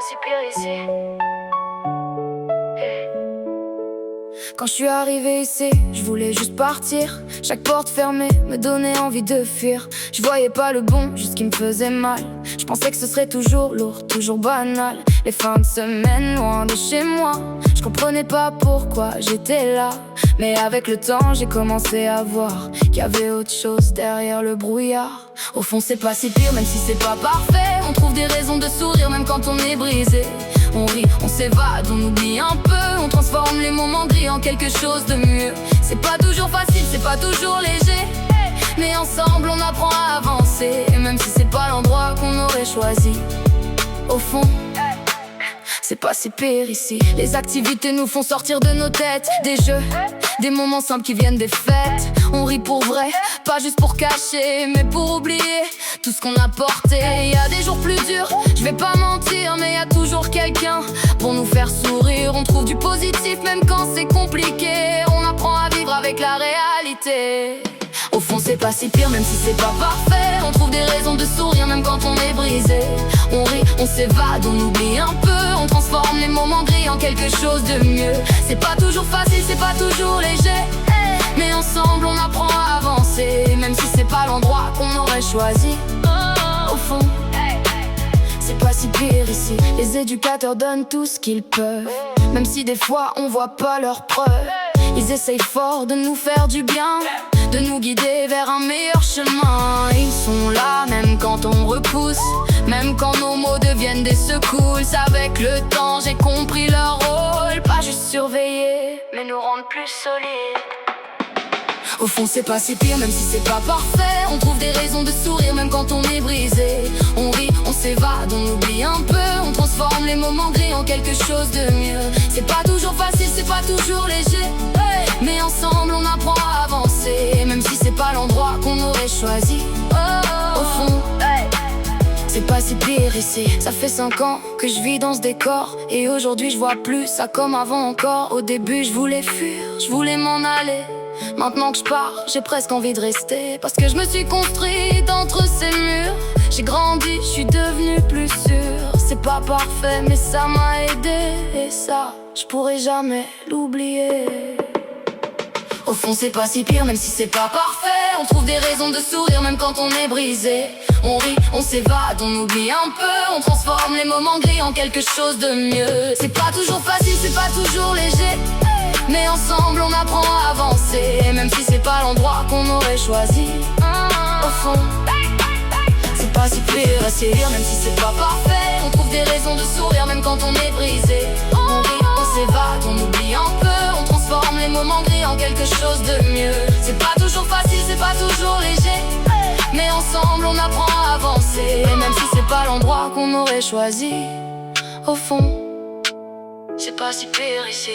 si pire ici. Quand je suis arrivé ici, je voulais juste partir. Chaque porte fermée me donnait envie de fuir. Je voyais pas le bon, juste ce qui me faisait mal. Je pensais que ce serait toujours lourd, toujours banal. Les fins de semaine loin de chez moi, je comprenais pas pourquoi j'étais là. Mais avec le temps, j'ai commencé à voir qu'il y avait autre chose derrière le brouillard. Au fond, c'est pas si pire, même si c'est pas parfait. On trouve des raisons de sourire, même quand on est brisé. On rit, on s'évade, on oublie un peu. On transforme les moments gris en quelque chose de mieux. C'est pas toujours facile, c'est pas toujours léger, mais ensemble on apprend à avancer. Et même si c'est pas l'endroit qu'on aurait choisi, au fond, c'est pas si pire ici. Les activités nous font sortir de nos têtes. Des jeux, des moments simples qui viennent des fêtes. On rit pour vrai, pas juste pour cacher, mais pour oublier tout ce qu'on a porté. Y a des jours plus durs, je vais pas mentir, mais y a toujours quelqu'un pour nous faire sourire. On trouve du positif même quand c'est compliqué. On apprend à vivre avec la réalité. Au fond, c'est pas si pire, même si c'est pas parfait. On trouve des raisons de sourire même quand on est brisé. On rit, on s'évade, on oublie un peu. On transforme les moments gris en quelque chose de mieux. C'est pas toujours facile, c'est pas toujours léger, mais ensemble on apprend à avancer. Même si c'est pas l'endroit qu'on aurait choisi, au fond, c'est pas si pire ici. Les éducateurs donnent tout ce qu'ils peuvent, même si des fois on voit pas leurs preuves. Ils essayent fort de nous faire du bien, de nous guider vers un meilleur chemin. Ils sont là même quand on repousse, même quand nos mots deviennent des secousses. Avec le temps j'ai compris leur rôle, pas juste surveiller, mais nous rendre plus solides. Au fond, c'est pas si pire, même si c'est pas parfait. On trouve des raisons de sourire même quand on est brisé. On rit, on s'évade, on oublie un peu. On transforme les moments gris en quelque chose de mieux. C'est pas toujours facile, c'est pas toujours léger, mais ensemble on apprend à avancer. Même si c'est pas l'endroit qu'on aurait choisi, au fond, c'est pas si pire ici. Ça fait 5 ans que je vis dans ce décor, et aujourd'hui je vois plus ça comme avant encore. Au début je voulais fuir, je voulais m'en aller. Maintenant que je pars, j'ai presque envie de rester, parce que je me suis construite entre ces murs. J'ai grandi, je suis devenue plus sûre. C'est pas parfait mais ça m'a aidé, et ça, je pourrai jamais l'oublier. Au fond, c'est pas si pire, même si c'est pas parfait. On trouve des raisons de sourire même quand on est brisé. On rit, on s'évade, on oublie un peu. On transforme les moments gris en quelque chose de mieux. C'est pas toujours facile, c'est pas toujours léger, mais ensemble on apprend à avancer. Et même si c'est pas l'endroit qu'on aurait choisi, au fond, c'est pas si pire à sévir, même si c'est pas parfait. On trouve des raisons de sourire même quand on est brisé. On rit, on s'évade, on oublie un peu. On transforme les moments gris en quelque chose de mieux. C'est pas toujours facile, c'est pas toujours léger, mais ensemble on apprend à avancer. Et même si c'est pas l'endroit qu'on aurait choisi, au fond, c'est pas si pire ici.